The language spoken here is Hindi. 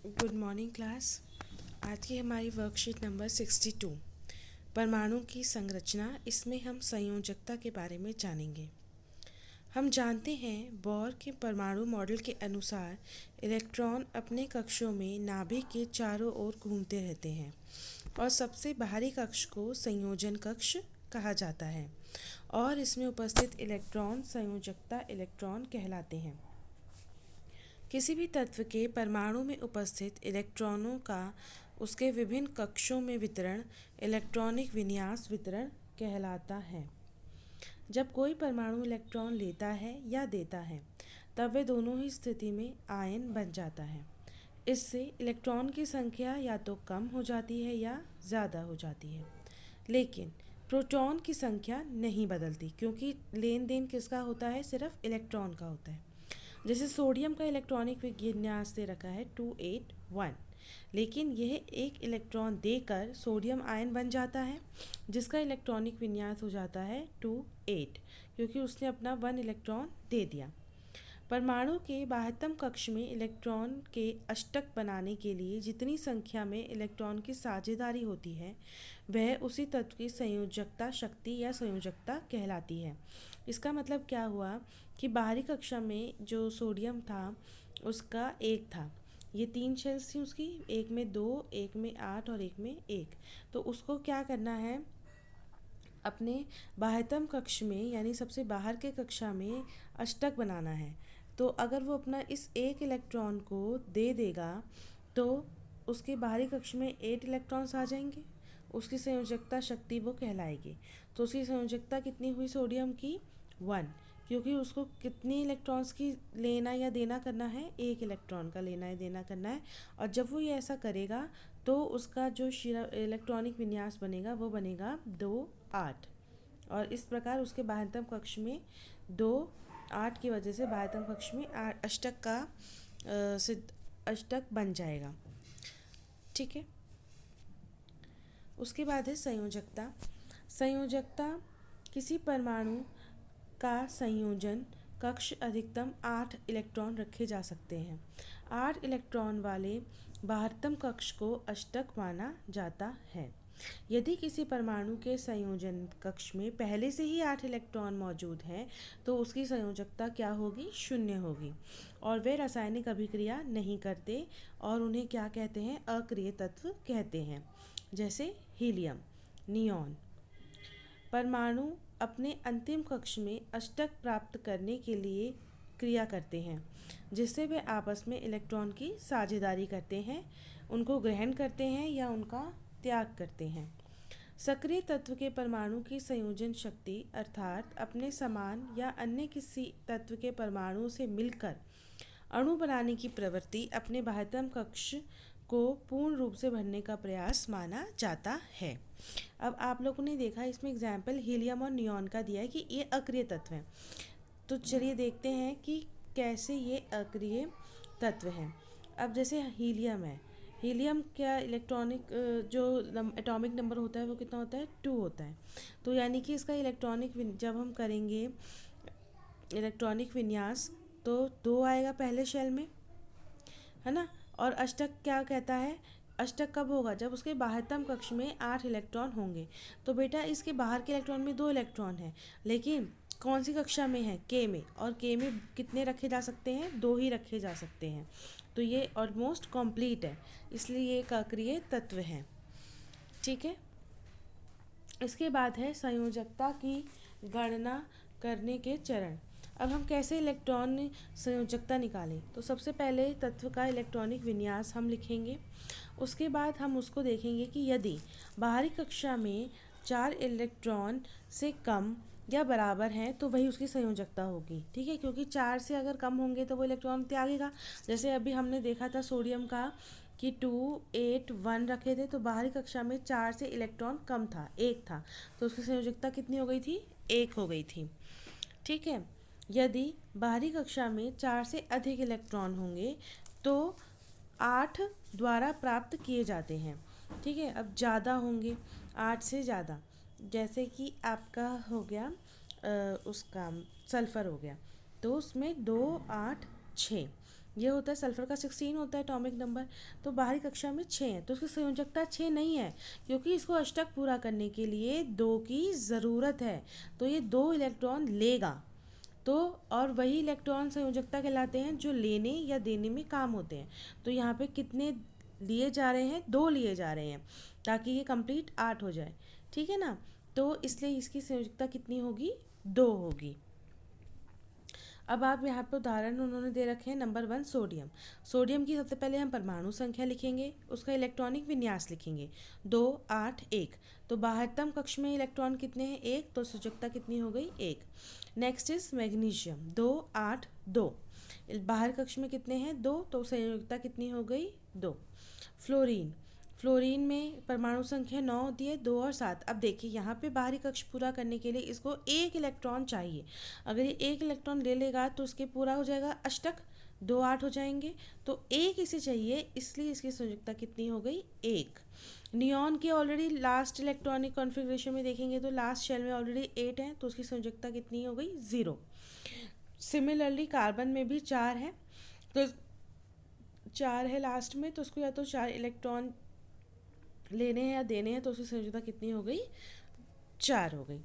Good morning class. आज की हमारी वर्कशीट नंबर 62 परमाणु की संरचना, इसमें हम संयोजकता के बारे में जानेंगे। हम जानते हैं बोर के परमाणु मॉडल के अनुसार इलेक्ट्रॉन अपने कक्षों में नाभिक के चारों ओर घूमते रहते हैं और सबसे बाहरी कक्ष को संयोजन कक्ष कहा जाता है और इसमें उपस्थित इलेक्ट्रॉन संयोजकता इलेक्ट्रॉन कहलाते हैं। किसी भी तत्व के परमाणु में उपस्थित इलेक्ट्रॉनों का उसके विभिन्न कक्षों में वितरण इलेक्ट्रॉनिक विन्यास वितरण कहलाता है। जब कोई परमाणु इलेक्ट्रॉन लेता है या देता है तब वे दोनों ही स्थिति में आयन बन जाता है। इससे इलेक्ट्रॉन की संख्या या तो कम हो जाती है या ज़्यादा हो जाती है, लेकिन प्रोटॉन की संख्या नहीं बदलती, क्योंकि लेन देन किसका होता है? सिर्फ इलेक्ट्रॉन का होता है। जैसे सोडियम का इलेक्ट्रॉनिक विन्यास दे रखा है 281, लेकिन यह एक इलेक्ट्रॉन देकर सोडियम आयन बन जाता है जिसका इलेक्ट्रॉनिक विन्यास हो जाता है 28, क्योंकि उसने अपना 1 इलेक्ट्रॉन दे दिया। परमाणु के बाह्यतम कक्ष में इलेक्ट्रॉन के अष्टक बनाने के लिए जितनी संख्या में इलेक्ट्रॉन की साझेदारी होती है वह उसी तत्व की संयोजकता शक्ति या संयोजकता कहलाती है। इसका मतलब क्या हुआ कि बाहरी कक्षा में जो सोडियम था उसका 1 था, ये 3 शेल्स थी उसकी, एक में 2, एक में 8 और एक में 1। तो उसको क्या करना है? अपने बाह्यतम कक्ष में यानी सबसे बाहर के कक्षा में अष्टक बनाना है। तो अगर वो अपना इस 1 इलेक्ट्रॉन को दे देगा तो उसके बाहरी कक्ष में 8 इलेक्ट्रॉन्स आ जाएंगे, उसकी संयोजकता शक्ति वो कहलाएगी। तो उसकी संयोजकता कितनी हुई सोडियम की? 1, क्योंकि उसको कितनी इलेक्ट्रॉन्स की लेना या देना करना है? 1 इलेक्ट्रॉन का लेना या देना करना है। और जब वो ये ऐसा करेगा तो उसका जो इलेक्ट्रॉनिक विन्यास बनेगा वो बनेगा 2 8, और इस प्रकार उसके बाह्यतम कक्ष में 2 8 की वजह से बाह्यतम कक्ष में अष्टक का सिद्ध अष्टक बन जाएगा। ठीक है। उसके बाद है संयोजकता। संयोजकता किसी परमाणु का संयोजन कक्ष अधिकतम 8 इलेक्ट्रॉन रखे जा सकते हैं। 8 इलेक्ट्रॉन वाले बाह्यतम कक्ष को अष्टक माना जाता है। यदि किसी परमाणु के संयोजन कक्ष में पहले से ही 8 इलेक्ट्रॉन मौजूद हैं तो उसकी संयोजकता क्या होगी? 0 होगी और वे रासायनिक अभिक्रिया नहीं करते और उन्हें क्या कहते हैं? अक्रिय तत्व कहते हैं। जैसे हीलियम, नियॉन। परमाणु अपने अंतिम कक्ष में अष्टक प्राप्त करने के लिए क्रिया करते हैं, जिससे वे आपस में इलेक्ट्रॉन की साझेदारी करते हैं, उनको ग्रहण करते हैं या उनका त्याग करते हैं। सक्रिय तत्व के परमाणु की संयोजन शक्ति अर्थात अपने समान या अन्य किसी तत्व के परमाणु से मिलकर अणु बनाने की प्रवृत्ति अपने बाह्यतम कक्ष को पूर्ण रूप से भरने का प्रयास माना जाता है। अब आप लोगों ने देखा इसमें एग्जाम्पल हीलियम और नियॉन का दिया है कि ये अक्रिय तत्व हैं। तो चलिए देखते हैं कि कैसे ये अक्रिय तत्व हैं। अब जैसे हीलियम है, हीलियम क्या इलेक्ट्रॉनिक जो एटॉमिक नंबर होता है वो कितना होता है? 2 होता है। तो यानी कि इसका इलेक्ट्रॉनिक जब हम करेंगे इलेक्ट्रॉनिक विन्यास तो 2 आएगा पहले शेल में, है ना। और अष्टक क्या कहता है? अष्टक कब होगा? जब उसके बाह्यतम कक्ष में 8 इलेक्ट्रॉन होंगे। तो बेटा इसके बाहर के इलेक्ट्रॉन में 2 इलेक्ट्रॉन है, लेकिन कौन सी कक्षा में है? के में। और के में कितने रखे जा सकते हैं? 2 ही रखे जा सकते हैं। तो ये ऑलमोस्ट कंप्लीट है, इसलिए ये एक अक्रिय तत्व है। ठीक है। इसके बाद है संयोजकता की गणना करने के चरण। अब हम कैसे इलेक्ट्रॉन संयोजकता निकालें? तो सबसे पहले तत्व का इलेक्ट्रॉनिक विन्यास हम लिखेंगे। उसके बाद हम उसको देखेंगे कि यदि बाहरी कक्षा में 4 इलेक्ट्रॉन से कम या बराबर हैं तो वही उसकी संयोजकता होगी। ठीक है, क्योंकि 4 से अगर कम होंगे तो वो इलेक्ट्रॉन त्यागेगा। जैसे अभी हमने देखा था सोडियम का कि 2 8 1 रखे थे, तो बाहरी कक्षा में 4 से इलेक्ट्रॉन कम था, 1 था, तो उसकी संयोजकता कितनी हो गई थी? 1 हो गई थी। ठीक है। यदि बाहरी कक्षा में 4 से अधिक इलेक्ट्रॉन होंगे तो 8 द्वारा प्राप्त किए जाते हैं। ठीक है। अब ज़्यादा होंगे, 8 से ज़्यादा, जैसे कि आपका हो गया उसका सल्फ़र हो गया, तो उसमें 2 8 6, ये होता है सल्फर का 16 होता है एटॉमिक नंबर, तो बाहरी कक्षा में 6 है, तो उसकी संयोजकता 6 नहीं है, क्योंकि इसको अष्टक पूरा करने के लिए 2 की ज़रूरत है, तो ये 2 इलेक्ट्रॉन लेगा। तो और वही इलेक्ट्रॉन संयोजकता कहलाते हैं जो लेने या देने में काम होते हैं। तो यहाँ पे कितने लिए जा रहे हैं, 2 लिए जा रहे हैं, ताकि ये कंप्लीट 8 हो जाए, ठीक है ना। तो इसलिए इसकी संयोजकता कितनी होगी, 2 होगी। अब आप यहाँ पे उदाहरण उन्होंने दे रखे हैं। Number 1 sodium. सोडियम की सबसे पहले हम परमाणु संख्या लिखेंगे, उसका इलेक्ट्रॉनिक विन्यास लिखेंगे, 2 8 1। तो बाहरतम कक्ष में इलेक्ट्रॉन कितने हैं, 1, तो संयोजकता कितनी हो गई, 1। Next is magnesium, 2 8 2। बाहर कक्ष में कितने हैं, 2, तो संयोजकता कितनी हो गई, 2। फ्लोरीन, फ्लोरीन में परमाणु संख्या 9 होती है, 2 और 7। अब देखिए यहाँ पे बाहरी कक्ष पूरा करने के लिए इसको 1 इलेक्ट्रॉन चाहिए। अगर ये 1 इलेक्ट्रॉन ले लेगा तो उसके पूरा हो जाएगा अष्टक, 2 8 हो जाएंगे, तो 1 इसे चाहिए, इसलिए इसकी संयोजकता कितनी हो गई, 1। नियॉन के ऑलरेडी लास्ट इलेक्ट्रॉनिक कॉन्फ़िगरेशन में देखेंगे तो लास्ट शेल में ऑलरेडी 8 है, तो उसकी संयोजकता कितनी हो गई, 0। सिमिलरली कार्बन में भी 4 है, तो 4 है लास्ट में, तो उसको या तो 4 इलेक्ट्रॉन लेने हैं या देने हैं, तो उसकी संयोजकता कितनी हो गई, 4 हो गई।